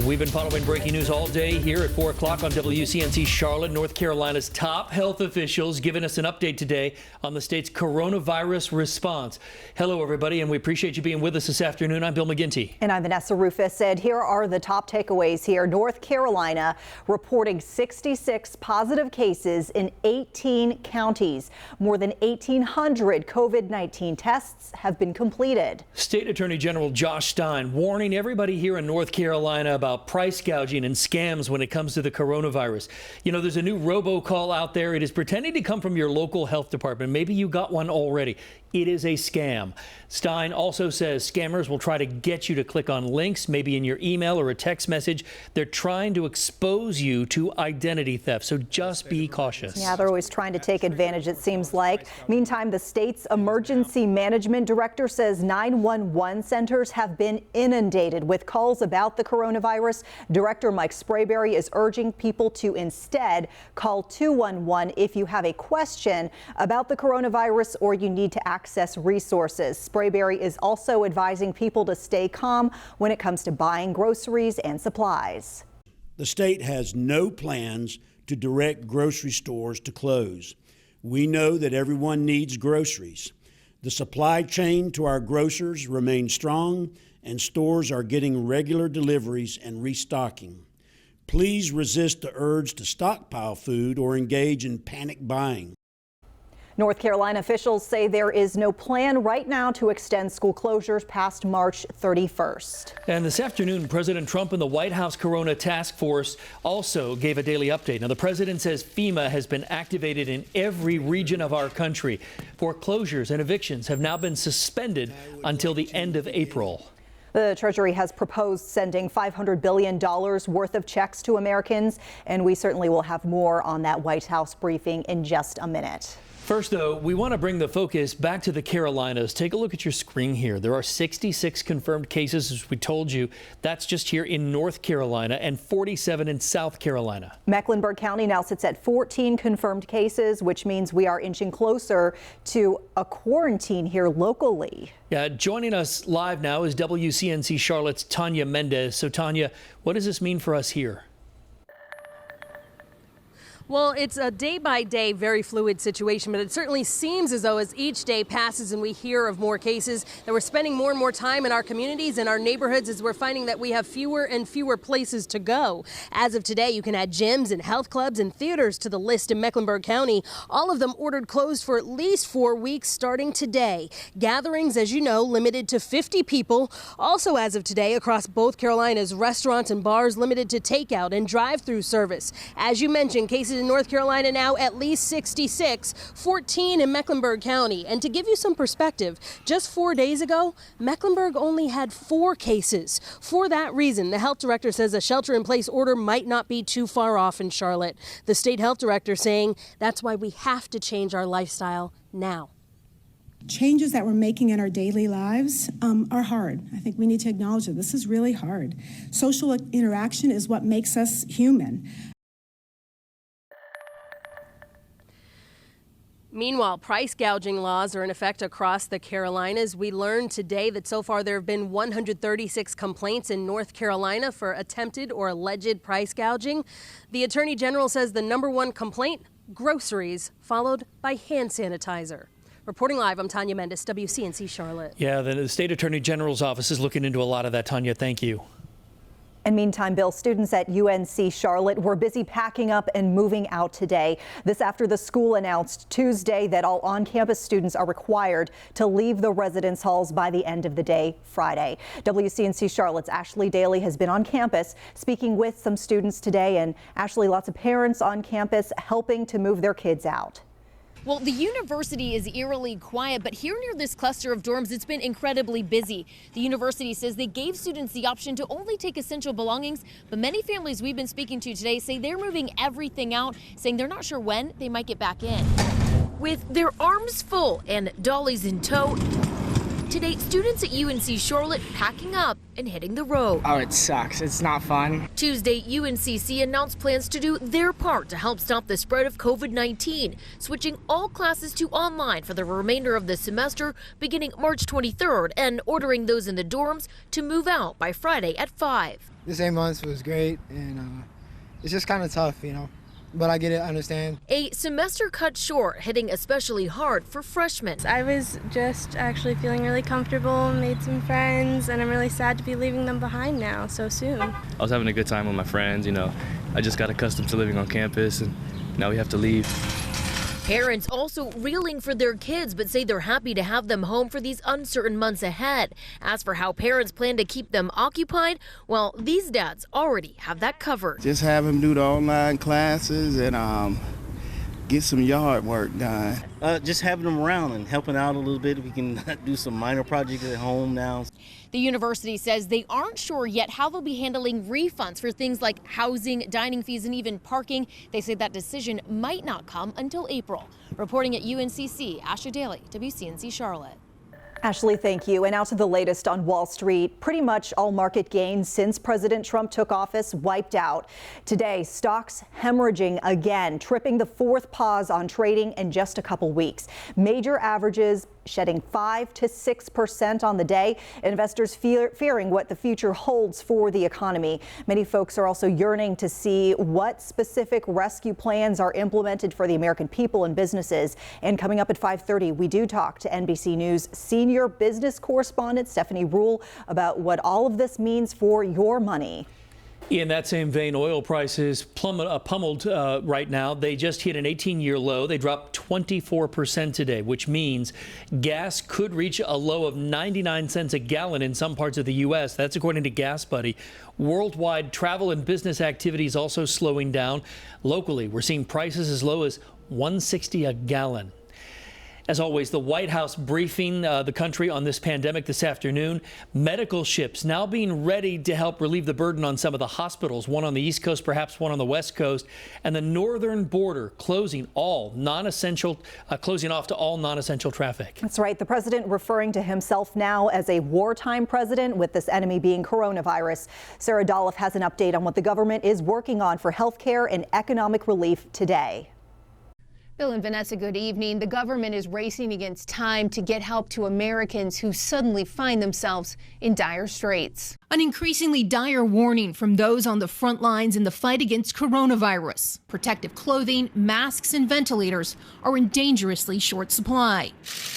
We've been following breaking news all day here at 4 o'clock on WCNC Charlotte. North Carolina's top health officials giving us an update today on the state's coronavirus response. Hello, everybody, and we appreciate you being with us this afternoon. I'm Bill McGinty. And I'm Vanessa Ruffes. And here are the top takeaways here. North Carolina reporting 66 positive cases in 18 counties. More than 1,800 COVID-19 tests have been completed. State Attorney General Josh Stein warning everybody here in North Carolina about price gouging and scams when it comes to the coronavirus. You know, there's a new robocall out there. It is pretending to come from your local health department. Maybe you got one already. It is a scam. Stein also says scammers will try to get you to click on links, maybe in your email or a text message. They're trying to expose you to identity theft, so just be cautious. Yeah, they're always trying to take advantage, it seems like. Meantime, the state's emergency management director says 911 centers have been inundated with calls about the coronavirus. Director Mike Sprayberry is urging people to instead call 211 if you have a question about the coronavirus or you need to access resources. Sprayberry is also advising people to stay calm when it comes to buying groceries and supplies. The state has no plans to direct grocery stores to close. We know that everyone needs groceries. The supply chain to our grocers remains strong, and stores are getting regular deliveries and restocking. Please resist the urge to stockpile food or engage in panic buying. North Carolina officials say there is no plan right now to extend school closures past March 31st. And this afternoon, President Trump and the White House Corona Task Force also gave a daily update. Now, the president says FEMA has been activated in every region of our country. Foreclosures and evictions have now been suspended until the end of April. The Treasury has proposed sending $500 billion worth of checks to Americans, and we certainly will have more on that White House briefing in just a minute. First, though, we want to bring the focus back to the Carolinas. Take a look at your screen here. There are 66 confirmed cases, as we told you. That's just here in North Carolina, and 47 in South Carolina. Mecklenburg County now sits at 14 confirmed cases, which means we are inching closer to a quarantine here locally. Yeah, joining us live now is WCNC Charlotte's Tanya Mendez. So, Tanya, what does this mean for us here? Well, it's a day-by-day, very fluid situation, but it certainly seems as though as each day passes and we hear of more cases, that we're spending more and more time in our communities and our neighborhoods as we're finding that we have fewer and fewer places to go. As of today, you can add gyms and health clubs and theaters to the list in Mecklenburg County, all of them ordered closed for at least 4 weeks starting today. Gatherings, as you know, limited to 50 people. Also, as of today, across both Carolinas, restaurants and bars limited to takeout and drive-through service. As you mentioned, cases in North Carolina now at least 66, 14 in Mecklenburg County. And to give you some perspective, just 4 days ago, Mecklenburg only had 4 cases. For that reason, the health director says a shelter-in-place order might not be too far off in Charlotte. The state health director saying that's why we have to change our lifestyle now. Changes that we're making in our daily lives are hard. I think we need to acknowledge that this is really hard. Social interaction is what makes us human. Meanwhile, price gouging laws are in effect across the Carolinas. We learned today that so far there have been 136 complaints in North Carolina for attempted or alleged price gouging. The Attorney General says the #1 complaint, groceries, followed by hand sanitizer. Reporting live, I'm Tanya Mendez, WCNC Charlotte. Yeah, the State Attorney General's office is looking into a lot of that, Tanya. Thank you. And meantime, Bill, students at UNC Charlotte were busy packing up and moving out today. This after the school announced Tuesday that all on-campus students are required to leave the residence halls by the end of the day Friday. WCNC Charlotte's Ashley Daly has been on campus speaking with some students today. And Ashley, lots of parents on campus helping to move their kids out. Well, the university is eerily quiet, but here near this cluster of dorms, it's been incredibly busy. The university says they gave students the option to only take essential belongings, but many families we've been speaking to today say they're moving everything out, saying they're not sure when they might get back in. With their arms full and dollies in tow, Today, students at UNC Charlotte packing up and hitting the road. Oh, it sucks. It's not fun. Tuesday, UNCC announced plans to do their part to help stop the spread of COVID-19, switching all classes to online for the remainder of the semester beginning March 23rd and ordering those in the dorms to move out by Friday at 5. This 8 months was great, and it's just kind of tough, but I get it, I understand. A semester cut short, hitting especially hard for freshmen. I was just actually feeling really comfortable, made some friends, and I'm really sad to be leaving them behind now so soon. I was having a good time with my friends, I just got accustomed to living on campus, and now we have to leave. Parents also reeling for their kids, but say they're happy to have them home for these uncertain months ahead. As for how parents plan to keep them occupied, well, these dads already have that covered. Just have them do the online classes and get some yard work done. Just having them around and helping out a little bit. We can do some minor projects at home now. The university says they aren't sure yet how they'll be handling refunds for things like housing, dining fees, and even parking. They say that decision might not come until April. Reporting at UNCC, Ashley Daly, WCNC Charlotte. Ashley, thank you. And now to the latest on Wall Street. Pretty much all market gains since President Trump took office wiped out. Today, stocks hemorrhaging again, tripping the fourth pause on trading in just a couple weeks. Major averages shedding 5 to 6% on the day. Investors fearing what the future holds for the economy. Many folks are also yearning to see what specific rescue plans are implemented for the American people and businesses. And coming up at 5:30, we do talk to NBC News senior business correspondent Stephanie Rule about what all of this means for your money. In that same vein, oil prices pummeled right now. They just hit an 18-year low. They dropped 24% today, which means gas could reach a low of 99 cents a gallon in some parts of the U.S. That's according to Gas Buddy. Worldwide travel and business activities also slowing down. Locally, we're seeing prices as low as $1.60 a gallon. As always, the White House briefing the country on this pandemic this afternoon. Medical ships now being ready to help relieve the burden on some of the hospitals, one on the East Coast, perhaps one on the West Coast, and the northern border closing off to all non-essential traffic. That's right. The president referring to himself now as a wartime president, with this enemy being coronavirus. Sarah Dolph has an update on what the government is working on for health care and economic relief today. Bill and Vanessa, good evening. The government is racing against time to get help to Americans who suddenly find themselves in dire straits. An increasingly dire warning from those on the front lines in the fight against coronavirus. Protective clothing, masks, and ventilators are in dangerously short supply.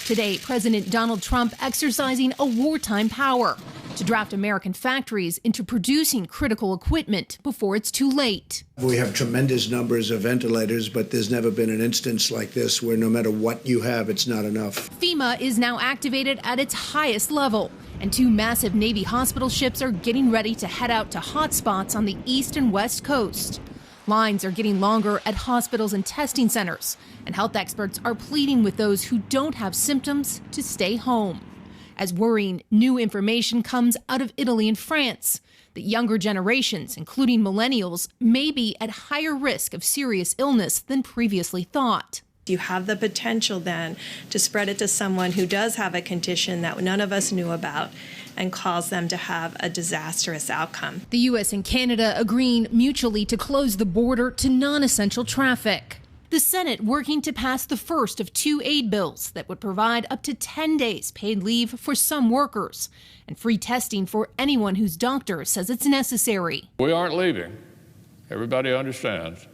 Today, President Donald Trump exercising a wartime power to draft American factories into producing critical equipment before it's too late. We have tremendous numbers of ventilators, but there's never been an instance like this where no matter what you have, it's not enough. FEMA is now activated at its highest level, and 2 massive Navy hospital ships are getting ready to head out to hot spots on the east and west coast. Lines are getting longer at hospitals and testing centers, and health experts are pleading with those who don't have symptoms to stay home. As worrying new information comes out of Italy and France, that younger generations, including millennials, may be at higher risk of serious illness than previously thought. You have the potential then to spread it to someone who does have a condition that none of us knew about and cause them to have a disastrous outcome. The U.S. and Canada agreeing mutually to close the border to non-essential traffic. The Senate working to pass the first of 2 aid bills that would provide up to 10 days paid leave for some workers and free testing for anyone whose doctor says it's necessary. We aren't leaving. Everybody understands.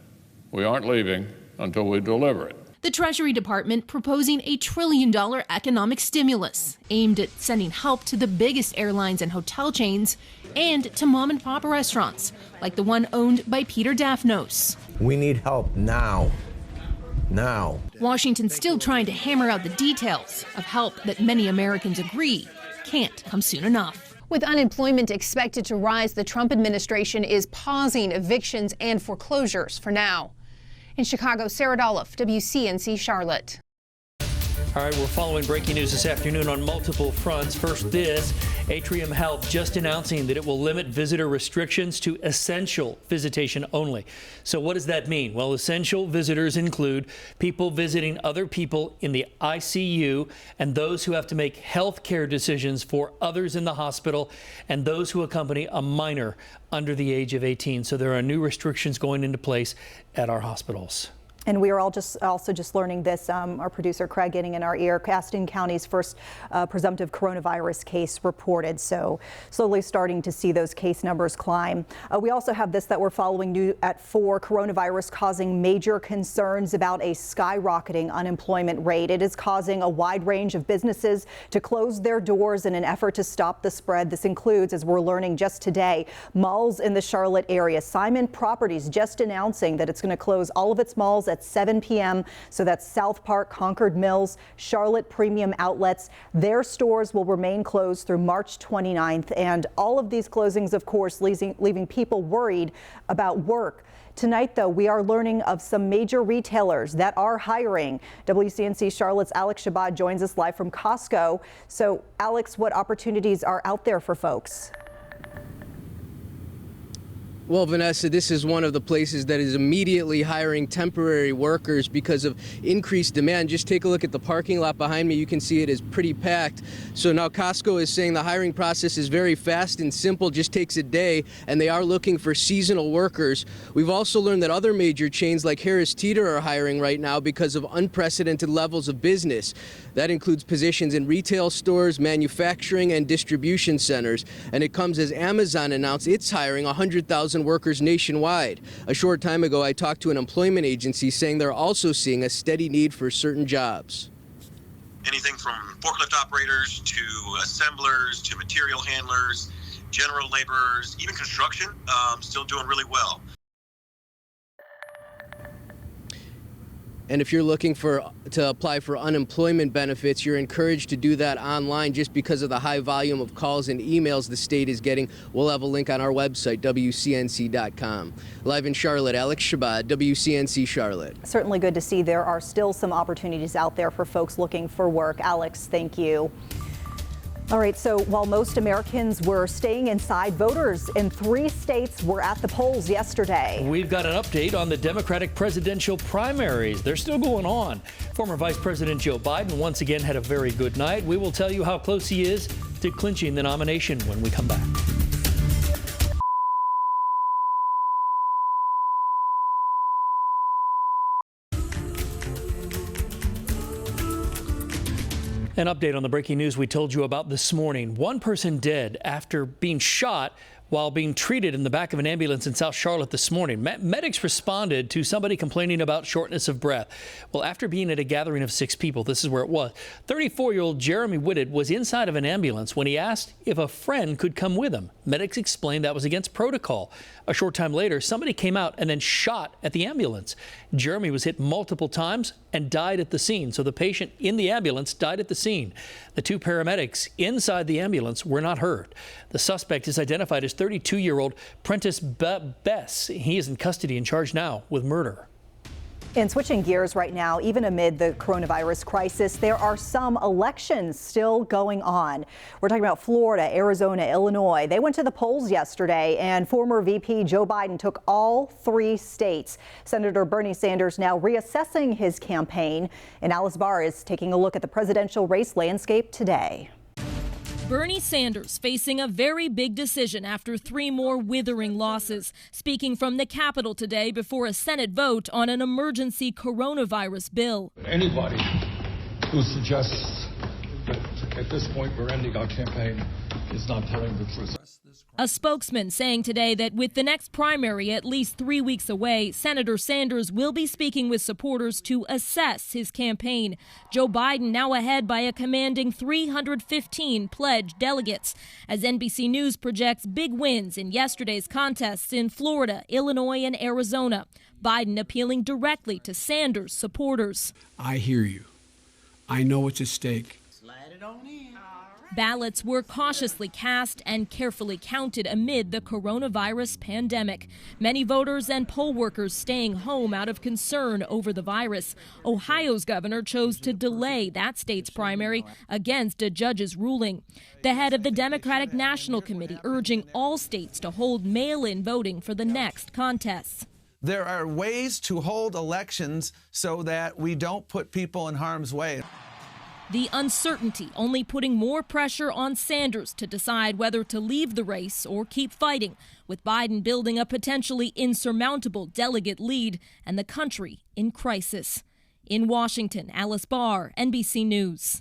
We aren't leaving until we deliver it. The Treasury Department proposing $1 trillion economic stimulus aimed at sending help to the biggest airlines and hotel chains and to mom and pop restaurants like the one owned by Peter Daphnos. We need help now. Now. Washington still trying to hammer out the details of help that many Americans agree can't come soon enough. With unemployment expected to rise, the Trump administration is pausing evictions and foreclosures for now. In Chicago, Sarah Dolph, WCNC Charlotte. All right, we're following breaking news this afternoon on multiple fronts. First, this Atrium Health just announcing that it will limit visitor restrictions to essential visitation only. So what does that mean? Well, essential visitors include people visiting other people in the ICU and those who have to make health care decisions for others in the hospital and those who accompany a minor under the age of 18. So there are new restrictions going into place at our hospitals. And we are also just learning this, our producer Craig getting in our ear, Caston County's first presumptive coronavirus case reported. So slowly starting to see those case numbers climb. We also have this that we're following new at 4, coronavirus causing major concerns about a skyrocketing unemployment rate. It is causing a wide range of businesses to close their doors in an effort to stop the spread. This includes, as we're learning just today, malls in the Charlotte area. Simon Properties just announcing that it's going to close all of its malls at 7 p.m. So that's South Park, Concord Mills, Charlotte Premium Outlets. Their stores will remain closed through March 29th. And all of these closings, of course, leaving people worried about work. Tonight, though, we are learning of some major retailers that are hiring. WCNC Charlotte's Alex Shabbat joins us live from Costco. So, Alex, what opportunities are out there for folks? Well, Vanessa, this is one of the places that is immediately hiring temporary workers because of increased demand. Just take a look at the parking lot behind me. You can see it is pretty packed. So now Costco is saying the hiring process is very fast and simple, just takes a day, and they are looking for seasonal workers. We've also learned that other major chains like Harris Teeter are hiring right now because of unprecedented levels of business. That includes positions in retail stores, manufacturing, and distribution centers. And it comes as Amazon announced it's hiring 100,000 workers nationwide. A short time ago, I talked to an employment agency saying they're also seeing a steady need for certain jobs. Anything from forklift operators to assemblers to material handlers, general laborers, even construction, still doing really well. And if you're looking to apply for unemployment benefits, you're encouraged to do that online just because of the high volume of calls and emails the state is getting. We'll have a link on our website, WCNC.com. Live in Charlotte, Alex Shabbat, WCNC Charlotte. Certainly good to see there are still some opportunities out there for folks looking for work. Alex, thank you. All right, so while most Americans were staying inside, voters in 3 states were at the polls yesterday. We've got an update on the Democratic presidential primaries. They're still going on. Former Vice President Joe Biden once again had a very good night. We will tell you how close he is to clinching the nomination when we come back. An update on the breaking news we told you about this morning. One person dead after being shot while being treated in the back of an ambulance in South Charlotte this morning. Medics responded to somebody complaining about shortness of breath. Well, after being at a gathering of 6 people, this is where it was. 34-year-old Jeremy Whitted was inside of an ambulance when he asked if a friend could come with him. Medics explained that was against protocol. A short time later, somebody came out and then shot at the ambulance. Jeremy was hit multiple times and died at the scene. So the patient in the ambulance died at the scene. The 2 paramedics inside the ambulance were not hurt. The suspect is identified as 32-year-old Prentice Bess. He is in custody and charged now with murder. And switching gears right now, even amid the coronavirus crisis, there are some elections still going on. We're talking about Florida, Arizona, Illinois. They went to the polls yesterday, and former VP Joe Biden took all 3 states. Senator Bernie Sanders now reassessing his campaign. And Alice Barr is taking a look at the presidential race landscape today. Bernie Sanders facing a very big decision after 3 more withering losses. Speaking from the Capitol today before a Senate vote on an emergency coronavirus bill. Anybody who suggests that at this point we're ending our campaign is not telling the truth. A spokesman saying today that with the next primary at least 3 weeks away, Senator Sanders will be speaking with supporters to assess his campaign. Joe Biden now ahead by a commanding 315 pledged delegates, as NBC News projects big wins in yesterday's contests in Florida, Illinois, and Arizona. Biden appealing directly to Sanders supporters. I hear you. I know what's at stake. ballots were cautiously cast and carefully counted amid the coronavirus pandemic. Many voters and poll workers staying home out of concern over the virus. Ohio's governor chose to delay that state's primary against a judge's ruling. The head of the Democratic National Committee urging all states to hold mail-in voting for the next contests. There are ways to hold elections so that we don't put people in harm's way. The uncertainty only putting more pressure on Sanders to decide whether to leave the race or keep fighting, with Biden building a potentially insurmountable delegate lead and the country in crisis. In Washington, Alice Barr, NBC News.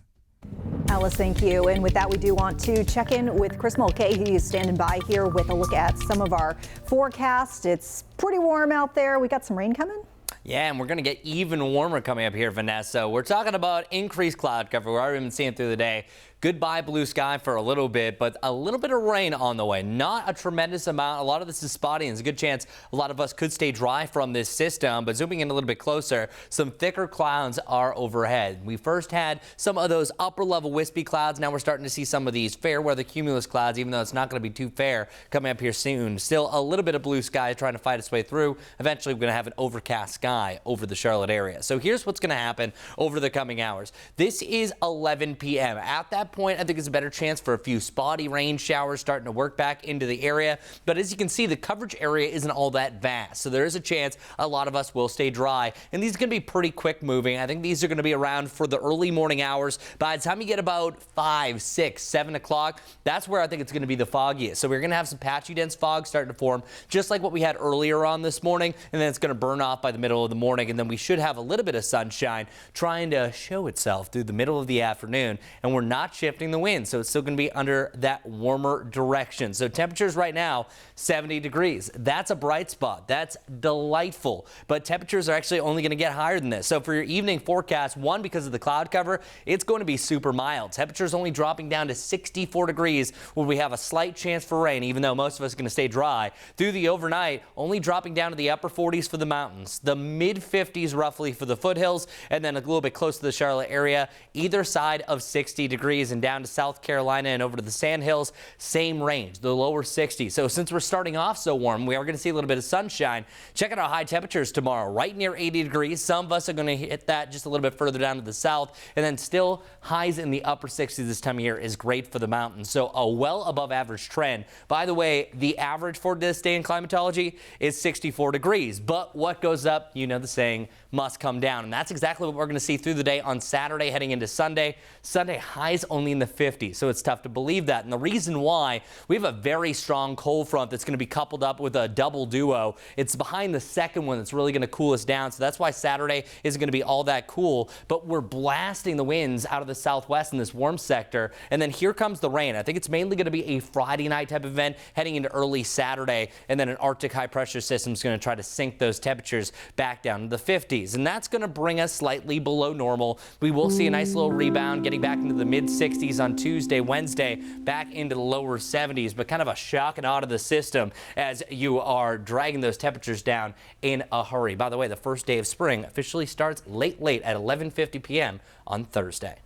Alice, thank you. And with that, we do want to check in with Chris Mulcahy, who's standing by here with a look at some of our forecast. It's pretty warm out there. We got some rain coming. Yeah, and we're going to get even warmer coming up here, Vanessa. We're talking about increased cloud cover. We're already been seeing through the day. Goodbye blue sky for a little bit, but a little bit of rain on the way. Not a tremendous amount. A lot of this is spotty, and there's a good chance a lot of us could stay dry from this system. But zooming in a little bit closer, some thicker clouds are overhead. We first had some of those upper level wispy clouds. Now we're starting to see some of these fair weather cumulus clouds, even though it's not going to be too fair coming up here soon. Still a little bit of blue sky trying to fight its way through. Eventually we're going to have an overcast sky over the Charlotte area. So here's what's going to happen over the coming hours. This is 11 p.m. At that point, I think it's a better chance for a few spotty rain showers starting to work back into the area. But as you can see, the coverage area isn't all that vast. So there is a chance a lot of us will stay dry. And these are going to be pretty quick moving. I think these are going to be around for the early morning hours. By the time you get about 5, 6, 7 o'clock, that's where I think it's going to be the foggiest. So we're going to have some patchy dense fog starting to form, just like what we had earlier on this morning. And then it's going to burn off by the middle of the morning. And then we should have a little bit of sunshine trying to show itself through the middle of the afternoon. And we're not shifting the wind, so it's still going to be under that warmer direction. So temperatures right now, 70 degrees. That's a bright spot. That's delightful. But temperatures are actually only going to get higher than this. So for your evening forecast, one, because of the cloud cover, it's going to be super mild. Temperatures only dropping down to 64 degrees where we have a slight chance for rain, even though most of us are going to stay dry. Through the overnight, only dropping down to the upper 40s for the mountains, the mid 50s roughly for the foothills, and then a little bit close to the Charlotte area, either side of 60 degrees, and down to South Carolina and over to the Sandhills, same range, the lower 60s. So since we're starting off so warm, we are going to see a little bit of sunshine. Check out our high temperatures tomorrow, right near 80 degrees. Some of us are going to hit that just a little bit further down to the south, and then still highs in the upper 60s this time of year is great for the mountains. So a well above average trend. By the way, the average for this day in climatology is 64 degrees, but what goes up, you know the saying, must come down. And that's exactly what we're going to see through the day on Saturday heading into Sunday. Sunday highs only in the 50s, so it's tough to believe that. And the reason why, we have a very strong cold front that's going to be coupled up with a double duo. It's behind the second one that's really going to cool us down. So that's why Saturday isn't going to be all that cool. But we're blasting the winds out of the southwest in this warm sector. And then here comes the rain. I think it's mainly going to be a Friday night type event heading into early Saturday. And then an Arctic high pressure system is going to try to sink those temperatures back down to the 50s. And that's going to bring us slightly below normal. We will see a nice little rebound getting back into the mid 60s on Tuesday, Wednesday, back into the lower 70s, but kind of a shock and awe to the system as you are dragging those temperatures down in a hurry. By the way, the first day of spring officially starts late at 11:50 p.m. on Thursday.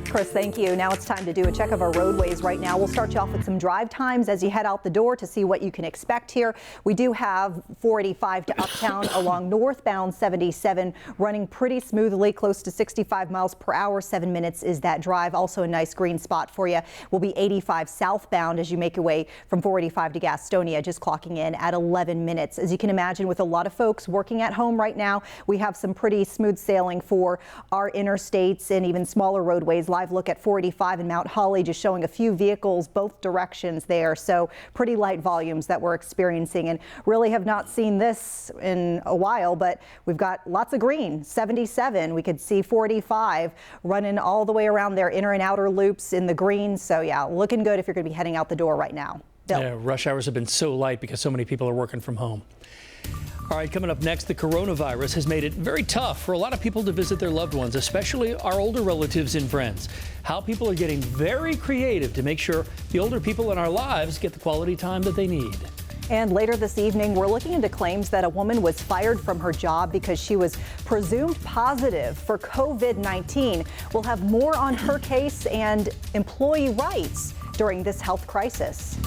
Chris, thank you. Now it's time to do a check of our roadways right now. We'll start you off with some drive times as you head out the door to see what you can expect here. We do have 485 to Uptown along northbound 77 running pretty smoothly, close to 65 miles per hour. 7 minutes is that drive. Also a nice green spot for you will be 85 southbound as you make your way from 485 to Gastonia, just clocking in at 11 minutes. As you can imagine, with a lot of folks working at home right now, we have some pretty smooth sailing for our interstates and even smaller roadways. Live look at 485 in Mount Holly, just showing a few vehicles both directions there. So pretty light volumes that we're experiencing, and really have not seen this in a while, but we've got lots of green. 77, we could see 45 running all the way around their inner and outer loops in the green. So yeah, looking good if you're going to be heading out the door right now. Bill. Yeah, rush hours have been so light because so many people are working from home. All right, coming up next, the coronavirus has made it very tough for a lot of people to visit their loved ones, especially our older relatives and friends. How people are getting very creative to make sure the older people in our lives get the quality time that they need. And later this evening, we're looking into claims that a woman was fired from her job because she was presumed positive for COVID-19. We'll have more on her case and employee rights during this health crisis.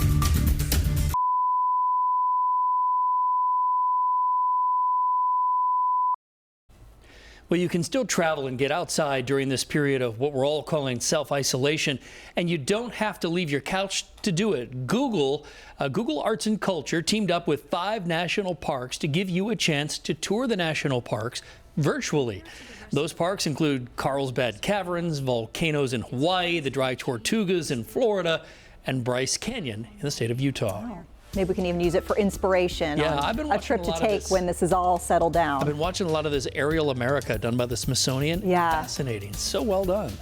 Well, you can still travel and get outside during this period of what we're all calling self-isolation, and you don't have to leave your couch to do it. Google Arts and Culture teamed up with 5 national parks to give you a chance to tour the national parks virtually. Those parks include Carlsbad Caverns, volcanoes in Hawaii, the Dry Tortugas in Florida, and Bryce Canyon in the state of Utah. Oh. Maybe we can even use it for inspiration. Yeah, on I've been a watching trip a to lot of take this. when this is all settled down. I've been watching a lot of this Aerial America done by the Smithsonian. Yeah. Fascinating. So well done.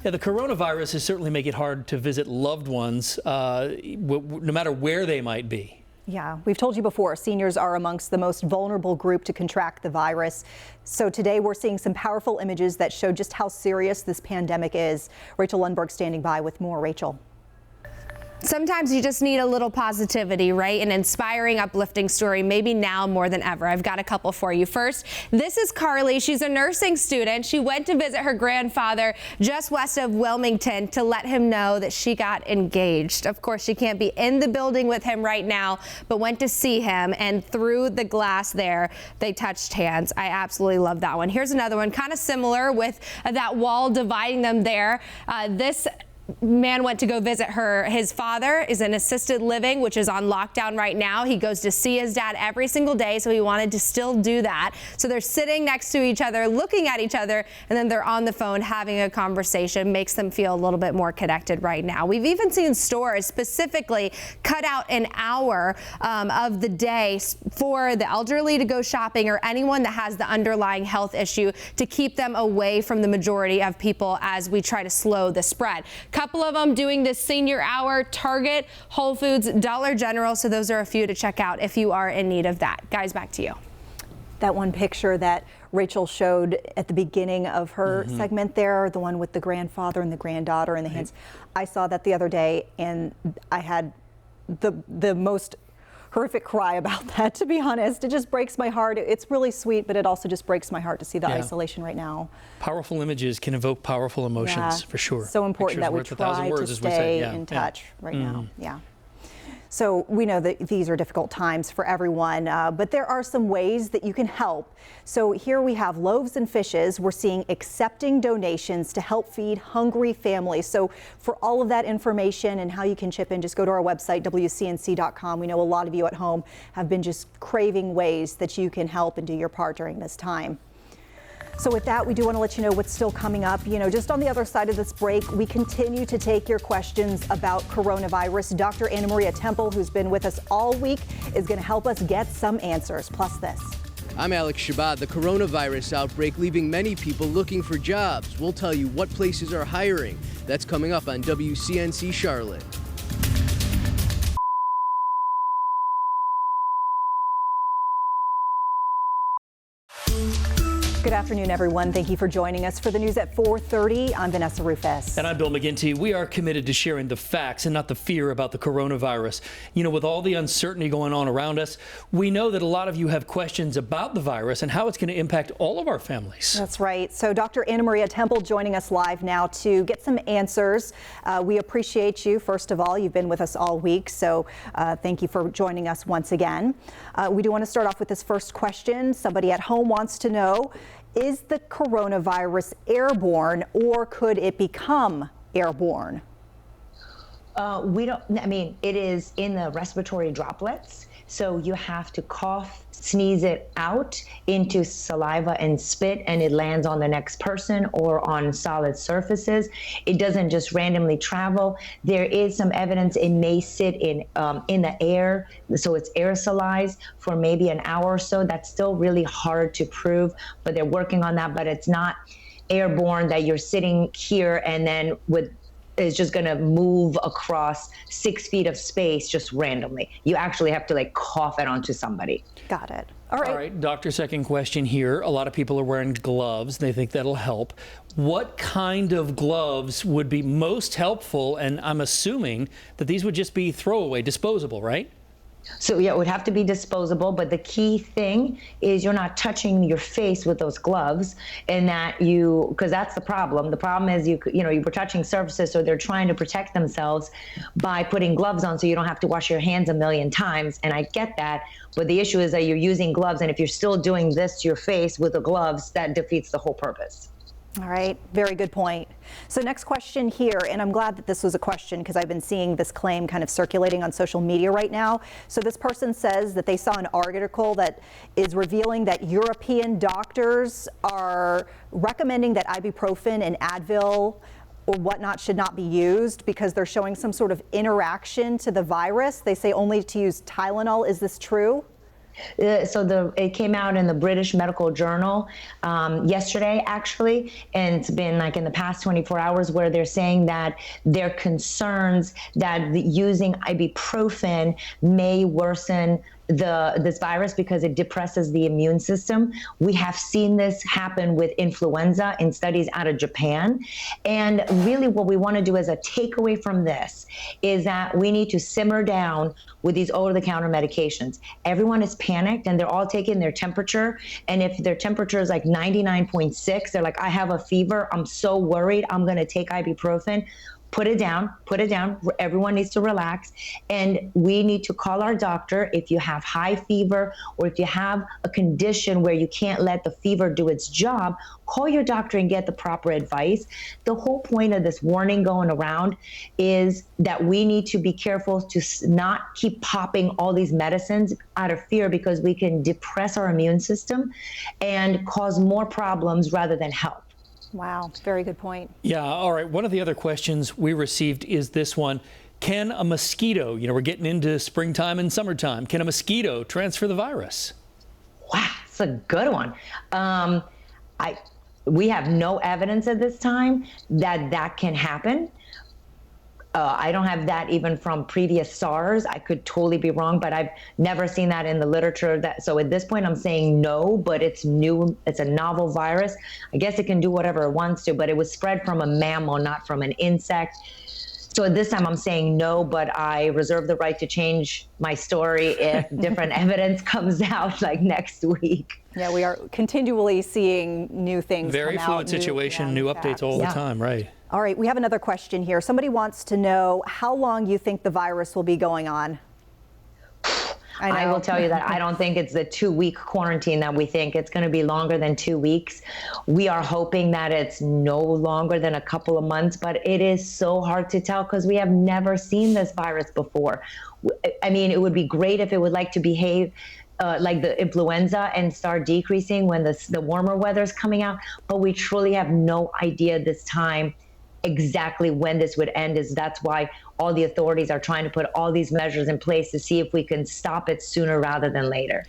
Yeah, the coronavirus is certainly making it hard to visit loved ones, no matter where they might be. Yeah, we've told you before, seniors are amongst the most vulnerable group to contract the virus. So today we're seeing some powerful images that show just how serious this pandemic is. Rachel Lundberg standing by with more. Rachel. Sometimes you just need a little positivity, right? An inspiring, uplifting story, maybe now more than ever. I've got a couple for you. First, this is Carly. She's a nursing student. She went to visit her grandfather just west of Wilmington to let him know that she got engaged. Of course, she can't be in the building with him right now, but went to see him, and through the glass there, they touched hands. I absolutely love that one. Here's another one, kind of similar with that wall dividing them there. This man went to go visit his father is in assisted living, which is on lockdown right now. He goes to see his dad every single day, so he wanted to still do that. So they're sitting next to each other, looking at each other, and then they're on the phone having a conversation. Makes them feel a little bit more connected right now. We've even seen stores specifically cut out an hour of the day for the elderly to go shopping, or anyone that has the underlying health issue, to keep them away from the majority of people as we try to slow the spread. Couple of them doing this senior hour: Target, Whole Foods, Dollar General. So those are a few to check out if you are in need of that. Guys, back to you. That one picture that Rachel showed at the beginning of her segment there, the one with the grandfather and the granddaughter in the hands. I saw that the other day, and I had the most horrific cry about that, to be honest. It just breaks my heart. It's really sweet, but it also just breaks my heart to see the isolation right now. Powerful images can evoke powerful emotions, for sure. So important that we try to stay in touch right now. Yeah. So we know that these are difficult times for everyone, but there are some ways that you can help. So here we have Loaves and Fishes. We're seeing accepting donations to help feed hungry families. So for all of that information and how you can chip in, just go to our website, WCNC.com. We know a lot of you at home have been just craving ways that you can help and do your part during this time. So with that, we do want to let you know what's still coming up. You know, just on the other side of this break, we continue to take your questions about coronavirus. Dr. Anna Maria Temple, who's been with us all week, is going to help us get some answers. Plus this. I'm Alex Shabbat. The coronavirus outbreak leaving many people looking for jobs. We'll tell you what places are hiring. That's coming up on WCNC Charlotte. Good afternoon, everyone. Thank you for joining us for the news at 4:30. I'm Vanessa Ruffes. And I'm Bill McGinty. We are committed to sharing the facts and not the fear about the coronavirus. You know, with all the uncertainty going on around us, we know that a lot of you have questions about the virus and how it's going to impact all of our families. That's right. So Dr. Anna Maria Temple joining us live now to get some answers. We appreciate you. First of all, you've been with us all week, so thank you for joining us once again. We do want to start off with this first question. Somebody at home wants to know, is the coronavirus airborne, or could it become airborne? We don't, I mean, it is in the respiratory droplets. So you have to cough, sneeze it out into saliva and spit, and it lands on the next person or on solid surfaces. It doesn't just randomly travel. There is some evidence it may sit in the air, so it's aerosolized for maybe an hour or so. That's still really hard to prove, but they're working on that. But it's not airborne that you're sitting here and then is just going to move across 6 feet of space just randomly. You actually have to like cough it onto somebody. Got it. All right, doctor, second question here. A lot of people are wearing gloves. They think that'll help. What kind of gloves would be most helpful? And I'm assuming that these would just be throwaway, disposable, right? So yeah, it would have to be disposable, but the key thing is you're not touching your face with those gloves, and because that's the problem. The problem is you were touching surfaces, so they're trying to protect themselves by putting gloves on so you don't have to wash your hands a million times, and I get that, but the issue is that you're using gloves, and if you're still doing this to your face with the gloves, that defeats the whole purpose. All right, very good point. So next question here, and I'm glad that this was a question because I've been seeing this claim kind of circulating on social media right now. So this person says that they saw an article that is revealing that European doctors are recommending that ibuprofen and Advil or whatnot should not be used because they're showing some sort of interaction to the virus. They say only to use Tylenol. Is this true? So it came out in the British Medical Journal yesterday, actually, and it's been like in the past 24 hours where they're saying that they're concerns that using ibuprofen may worsen this virus because it depresses the immune system. We have seen this happen with influenza in studies out of Japan. And really what we want to do as a takeaway from this is that we need to simmer down with these over-the-counter medications. Everyone is panicked and they're all taking their temperature. And if their temperature is like 99.6, they're like, I have a fever, I'm so worried, I'm going to take ibuprofen. Put it down. Everyone needs to relax. And we need to call our doctor if you have high fever or if you have a condition where you can't let the fever do its job, call your doctor and get the proper advice. The whole point of this warning going around is that we need to be careful to not keep popping all these medicines out of fear because we can depress our immune system and cause more problems rather than help. Wow, very good point. Yeah, all right. One of the other questions we received is this one. Can a mosquito, we're getting into springtime and summertime, can a mosquito transfer the virus? Wow, it's a good one. We have no evidence at this time that can happen. I don't have that even from previous SARS. I could totally be wrong, but I've never seen that in the literature. So at this point, I'm saying no, but it's new. It's a novel virus. I guess it can do whatever it wants to, but it was spread from a mammal, not from an insect. So at this time, I'm saying no, but I reserve the right to change my story if different evidence comes out like next week. Yeah, we are continually seeing new things Very come fluid out, situation, new updates all the time, right? All right, we have another question here. Somebody wants to know how long you think the virus will be going on. I will tell you that I don't think it's the 2-week quarantine that we think. It's going to be longer than 2 weeks. We are hoping that it's no longer than a couple of months, but it is so hard to tell because we have never seen this virus before. I mean, it would be great if it would like to behave like the influenza and start decreasing when the warmer weather is coming out, but we truly have no idea this time exactly when this would end. That's why all the authorities are trying to put all these measures in place to see if we can stop it sooner rather than later.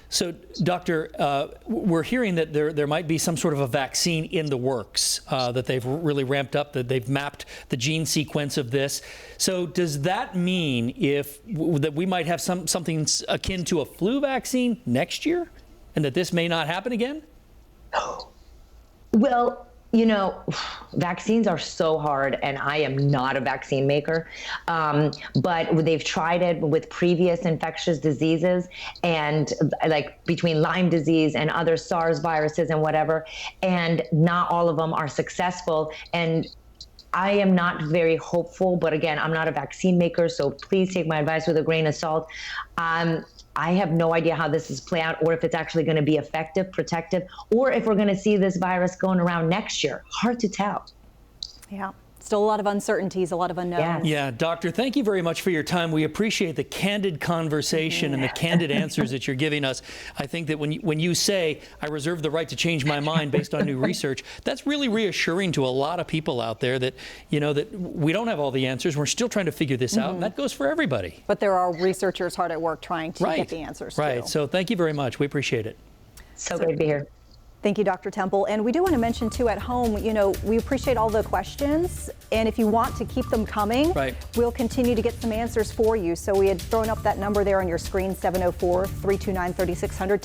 So, Doctor, we're hearing that there might be some sort of a vaccine in the works, that they've really ramped up, that they've mapped the gene sequence of this. So does that mean that we might have something akin to a flu vaccine next year and that this may not happen again? Well, vaccines are so hard, and I am not a vaccine maker, but they've tried it with previous infectious diseases and like between Lyme disease and other SARS viruses and whatever, and not all of them are successful. And I am not very hopeful, but again, I'm not a vaccine maker, so please take my advice with a grain of salt. I have no idea how this is play out or if it's actually going to be effective, protective, or if we're going to see this virus going around next year. Hard to tell. Yeah. Still a lot of uncertainties, a lot of unknowns. Yeah, Doctor, thank you very much for your time. We appreciate the candid conversation and the candid answers that you're giving us. I think that when you say, I reserve the right to change my mind based on new research, that's really reassuring to a lot of people out there that, that we don't have all the answers. We're still trying to figure this out, and that goes for everybody. But there are researchers hard at work trying to get the answers, too. Right. So thank you very much. We appreciate it. So great to be here. Thank you, Dr. Temple. And we do want to mention, too, at home, we appreciate all the questions. And if you want to keep them coming, we'll continue to get some answers for you. So we had thrown up that number there on your screen, 704-329-3600.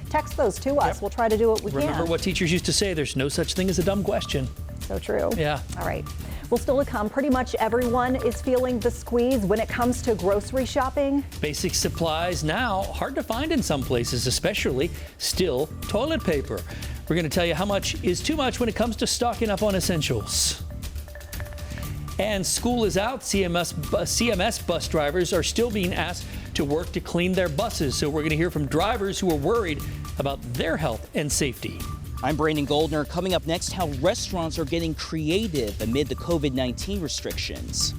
Text those to us. We'll try to do what we can. Remember what teachers used to say, there's no such thing as a dumb question. So true. Yeah. All right. Well, still to come, pretty much everyone is feeling the squeeze when it comes to grocery shopping. Basic supplies now hard to find in some places, especially still toilet paper. We're going to tell you how much is too much when it comes to stocking up on essentials. And school is out. CMS bus drivers are still being asked to work to clean their buses. So we're going to hear from drivers who are worried about their health and safety. I'm Brandon Goldner. Coming up next, how restaurants are getting creative amid the COVID-19 restrictions.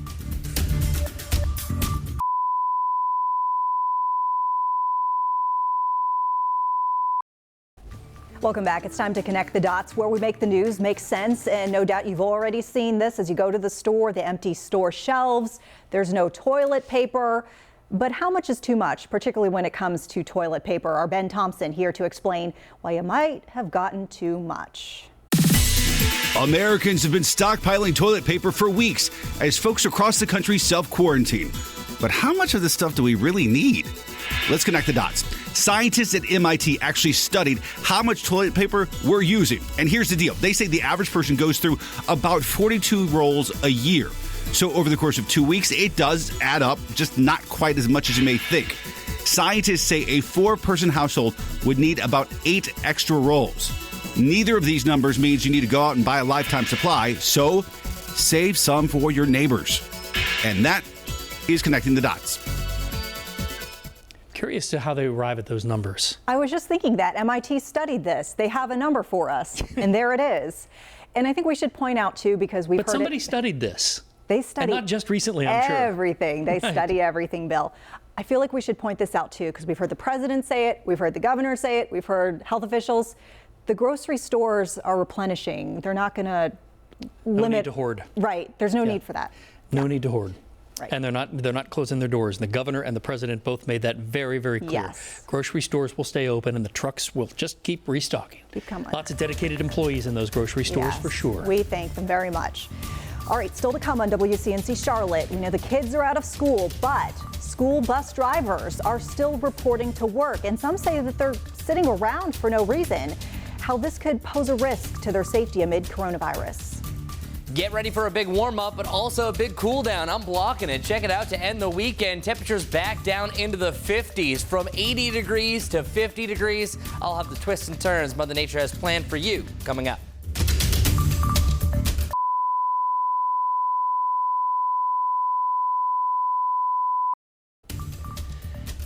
Welcome back. It's time to connect the dots where we make the news make sense. And no doubt you've already seen this as you go to the store, the empty store shelves. There's no toilet paper. But how much is too much, particularly when it comes to toilet paper? Our Ben Thompson here to explain why you might have gotten too much. Americans have been stockpiling toilet paper for weeks as folks across the country self-quarantine. But how much of this stuff do we really need? Let's connect the dots. Scientists at MIT actually studied how much toilet paper we're using. And here's the deal. They say the average person goes through about 42 rolls a year. So over the course of 2 weeks, it does add up, just not quite as much as you may think. Scientists say a 4-person household would need about 8 extra rolls. Neither of these numbers means you need to go out and buy a lifetime supply, so save some for your neighbors. And that is connecting the dots. Curious to how they arrive at those numbers. I was just thinking that MIT studied this. They have a number for us, and there it is. And I think we should point out, too, because we've heard somebody studied this. They study and not just recently, I'm sure. Everything. They study everything, Bill. I feel like we should point this out, too, because we've heard the president say it, we've heard the governor say it, we've heard health officials. The grocery stores are replenishing. They're not going to limit. No need to hoard. Right. There's no need for that. No need to hoard. Right. And they're not closing their doors. And the governor and the president both made that very, very clear. Yes. Grocery stores will stay open and the trucks will just keep restocking. Keep coming. Lots of dedicated employees in those grocery stores for sure. We thank them very much. All right, still to come on WCNC Charlotte. We know the kids are out of school, but school bus drivers are still reporting to work. And some say that they're sitting around for no reason. How this could pose a risk to their safety amid coronavirus. Get ready for a big warm up, but also a big cool down. I'm blocking it. Check it out to end the weekend. Temperatures back down into the 50s from 80 degrees to 50 degrees. I'll have the twists and turns Mother Nature has planned for you coming up.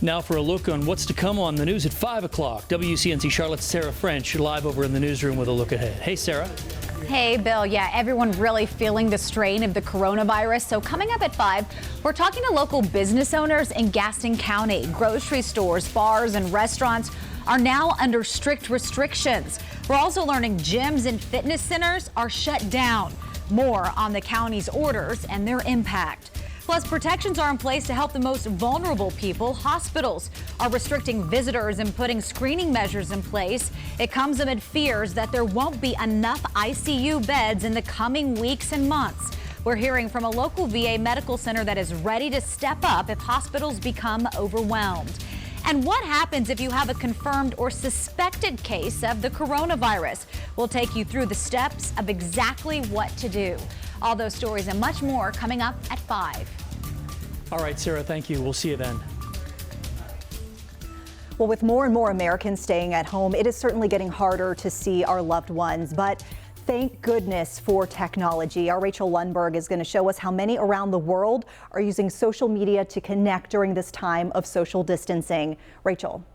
Now for a look on what's to come on the news at 5 o'clock. WCNC Charlotte's Sarah French live over in the newsroom with a look ahead. Hey, Sarah. Hey, Bill. Yeah, everyone really feeling the strain of the coronavirus. So coming up at 5, we're talking to local business owners in Gaston County. Grocery stores, bars, and restaurants are now under strict restrictions. We're also learning gyms and fitness centers are shut down. More on the county's orders and their impact. Plus, protections are in place to help the most vulnerable people. Hospitals are restricting visitors and putting screening measures in place. It comes amid fears that there won't be enough ICU beds in the coming weeks and months. We're hearing from a local VA medical center that is ready to step up if hospitals become overwhelmed. And what happens if you have a confirmed or suspected case of the coronavirus? We'll take you through the steps of exactly what to do. All those stories and much more coming up at 5. All right, Sarah, thank you. We'll see you then. Well, with more and more Americans staying at home, it is certainly getting harder to see our loved ones. But thank goodness for technology. Our Rachel Lundberg is going to show us how many around the world are using social media to connect during this time of social distancing. Rachel.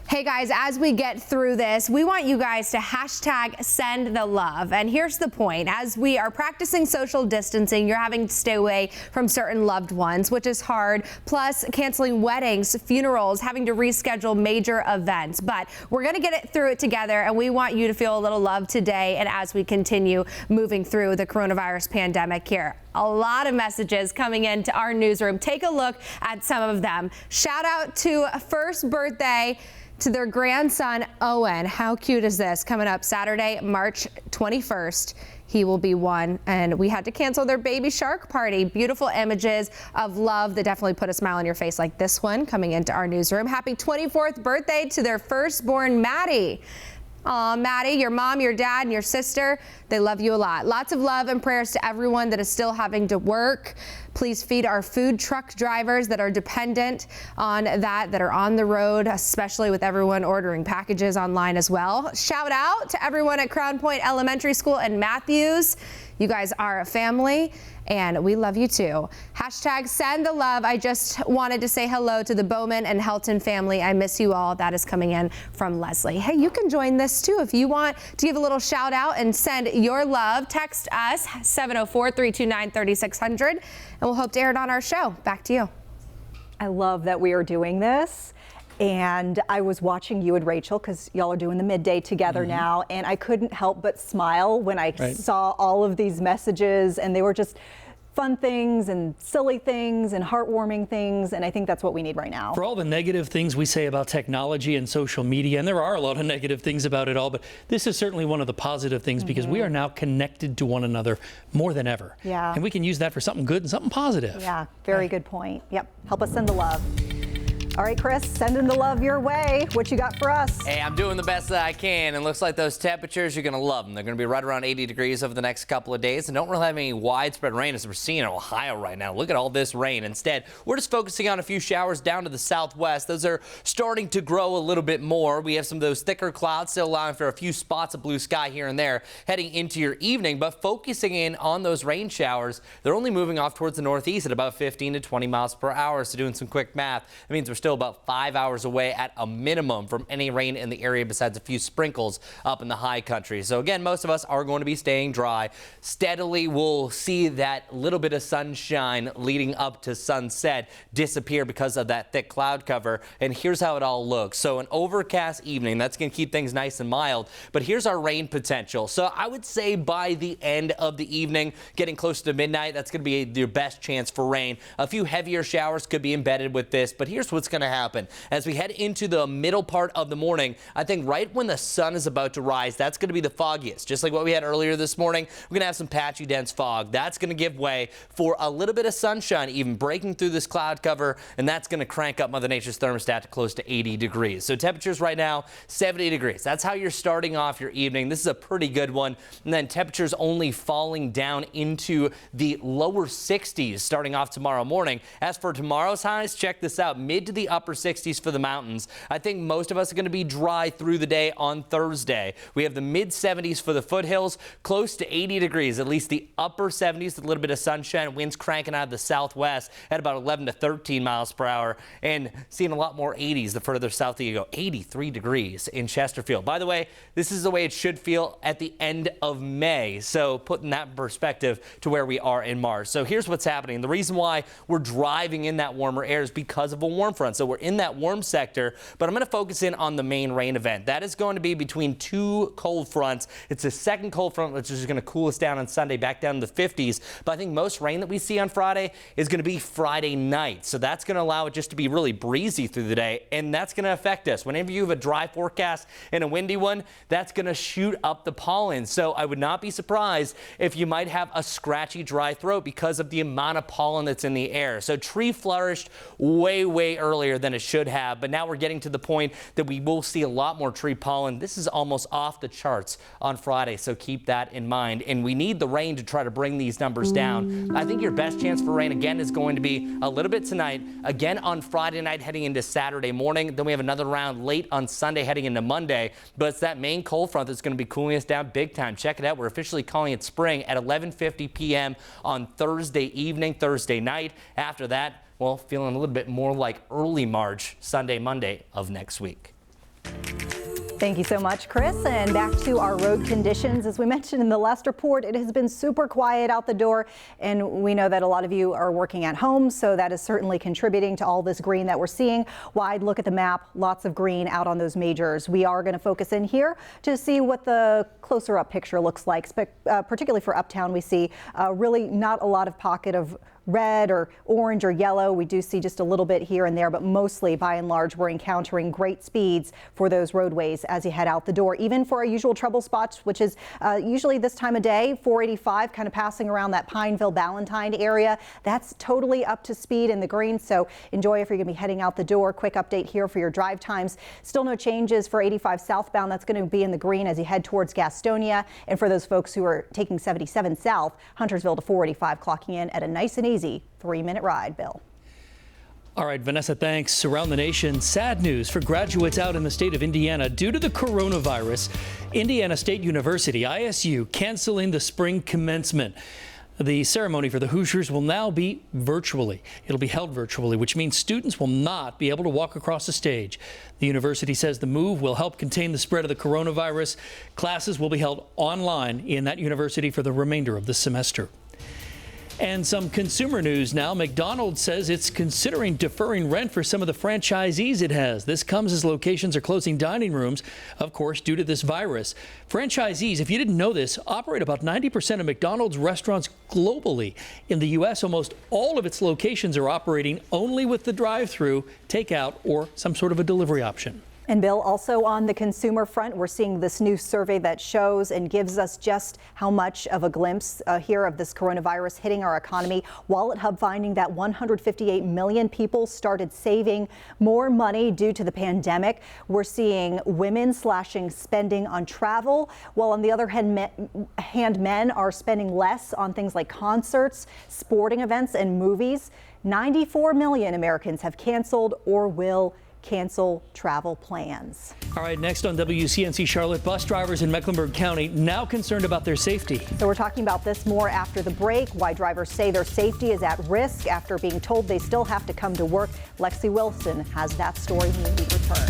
Hey guys, as we get through this, we want you guys to hashtag send the love. And here's the point. As we are practicing social distancing, you're having to stay away from certain loved ones, which is hard. Plus canceling weddings, funerals, having to reschedule major events. But we're going to get through it together, and we want you to feel a little love today and as we continue moving through the coronavirus pandemic here. A lot of messages coming into our newsroom. Take a look at some of them. Shout out to first birthday to their grandson, Owen. How cute is this? Coming up Saturday, March 21st. He will be 1, and we had to cancel their baby shark party. Beautiful images of love that definitely put a smile on your face, like this one coming into our newsroom. Happy 24th birthday to their firstborn, Maddie. Aw, Maddie, your mom, your dad, and your sister, they love you a lot. Lots of love and prayers to everyone that is still having to work. Please feed our food truck drivers that are dependent on that are on the road, especially with everyone ordering packages online as well. Shout out to everyone at Crown Point Elementary School and Matthews. You guys are a family, and we love you too. Hashtag send the love. I just wanted to say hello to the Bowman and Helton family. I miss you all. That is coming in from Leslie. Hey, you can join this too if you want to give a little shout out and send your love. Text us 704-329-3600, and we'll hope to air it on our show. Back to you. I love that we are doing this. And I was watching you and Rachel, because y'all are doing the midday together now, and I couldn't help but smile when I saw all of these messages, and they were just fun things and silly things and heartwarming things, and I think that's what we need right now. For all the negative things we say about technology and social media, and there are a lot of negative things about it all, but this is certainly one of the positive things because we are now connected to one another more than ever. Yeah. And we can use that for something good and something positive. Yeah, very good point. Yep, help us send the love. All right, Chris, sending the love your way. What you got for us? Hey, I'm doing the best that I can, and looks like those temperatures, you're going to love them. They're going to be right around 80 degrees over the next couple of days, and don't really have any widespread rain as we're seeing in Ohio right now. Look at all this rain. Instead, we're just focusing on a few showers down to the southwest. Those are starting to grow a little bit more. We have some of those thicker clouds still allowing for a few spots of blue sky here and there heading into your evening, but focusing in on those rain showers, they're only moving off towards the northeast at about 15 to 20 miles per hour. So doing some quick math, that means we're still about 5 hours away at a minimum from any rain in the area besides a few sprinkles up in the high country. So again, most of us are going to be staying dry. Steadily, we'll see that little bit of sunshine leading up to sunset disappear because of that thick cloud cover. And here's how it all looks. So an overcast evening, that's going to keep things nice and mild. But here's our rain potential. So I would say by the end of the evening, getting close to midnight, that's going to be your best chance for rain. A few heavier showers could be embedded with this, but here's what's going to happen. As we head into the middle part of the morning, I think right when the sun is about to rise, that's going to be the foggiest. Just like what we had earlier this morning, we're going to have some patchy, dense fog. That's going to give way for a little bit of sunshine, even breaking through this cloud cover, and that's going to crank up Mother Nature's thermostat to close to 80 degrees. So temperatures right now, 70 degrees. That's how you're starting off your evening. This is a pretty good one. And then temperatures only falling down into the lower 60s starting off tomorrow morning. As for tomorrow's highs, check this out. Mid to the upper 60s for the mountains. I think most of us are going to be dry through the day on Thursday. We have the mid 70s for the foothills, close to 80 degrees, at least the upper 70s, with a little bit of sunshine, winds cranking out of the southwest at about 11 to 13 miles per hour, and seeing a lot more 80s the further south you go. 83 degrees in Chesterfield. By the way, this is the way it should feel at the end of May. So putting that in perspective to where we are in March. So here's what's happening. The reason why we're driving in that warmer air is because of a warm front. So we're in that warm sector, but I'm going to focus in on the main rain event. That is going to be between two cold fronts. It's the second cold front, which is going to cool us down on Sunday back down to the 50s. But I think most rain that we see on Friday is going to be Friday night. So that's going to allow it just to be really breezy through the day, and that's going to affect us. Whenever you have a dry forecast and a windy one, that's going to shoot up the pollen. So I would not be surprised if you might have a scratchy, dry throat because of the amount of pollen that's in the air. So tree flourished way earlier than it should have, but now we're getting to the point that we will see a lot more tree pollen. This is almost off the charts on Friday, so keep that in mind. And we need the rain to try to bring these numbers down. I think your best chance for rain again is going to be a little bit tonight, again on Friday night heading into Saturday morning. Then we have another round late on Sunday heading into Monday, but it's that main cold front that's going to be cooling us down big time. Check it out. We're officially calling it spring at 11:50 p.m. on Thursday evening, Thursday night. After that, well, feeling a little bit more like early March, Sunday, Monday of next week. Thank you so much, Chris. And back to our road conditions. As we mentioned in the last report, it has been super quiet out the door, and we know that a lot of you are working at home, so that is certainly contributing to all this green that we're seeing. Wide look at the map, lots of green out on those majors. We are going to focus in here to see what the closer up picture looks like, particularly for uptown. We see really not a lot of pocket of red or orange or yellow. We do see just a little bit here and there, but mostly by and large, we're encountering great speeds for those roadways as you head out the door. Even for our usual trouble spots, which is usually this time of day, 485 kind of passing around that Pineville, Ballantyne area. That's totally up to speed in the green. So enjoy if you're going to be heading out the door. Quick update here for your drive times. Still no changes for 85 southbound. That's going to be in the green as you head towards Gastonia. And for those folks who are taking 77 south, Huntersville to 485 clocking in at a nice and easy 3-minute ride. Bill. All right, Vanessa, thanks. Around the nation, sad news for graduates out in the state of Indiana due to the coronavirus. Indiana State University, ISU, canceling the spring commencement. The ceremony for the Hoosiers will now be virtually. It'll be held virtually, which means students will not be able to walk across the stage. The university says the move will help contain the spread of the coronavirus. Classes will be held online in that university for the remainder of the semester. And some consumer news now. McDonald's says it's considering deferring rent for some of the franchisees it has. This comes as locations are closing dining rooms, of course, due to this virus. Franchisees, if you didn't know this, operate about 90% of McDonald's restaurants globally. In the U.S., almost all of its locations are operating only with the drive-through, takeout, or some sort of a delivery option. And Bill, also on the consumer front, we're seeing this new survey that shows and gives us just how much of a glimpse here of this coronavirus hitting our economy. Wallet Hub finding that 158 million people started saving more money due to the pandemic. We're seeing women slashing spending on travel, while on the other hand, men are spending less on things like concerts, sporting events, and movies. 94 million Americans have canceled or will cancel travel plans. All right, next on WCNC Charlotte, bus drivers in Mecklenburg County now concerned about their safety. So we're talking about this more after the break, why drivers say their safety is at risk after being told they still have to come to work. Lexi Wilson has that story when we return.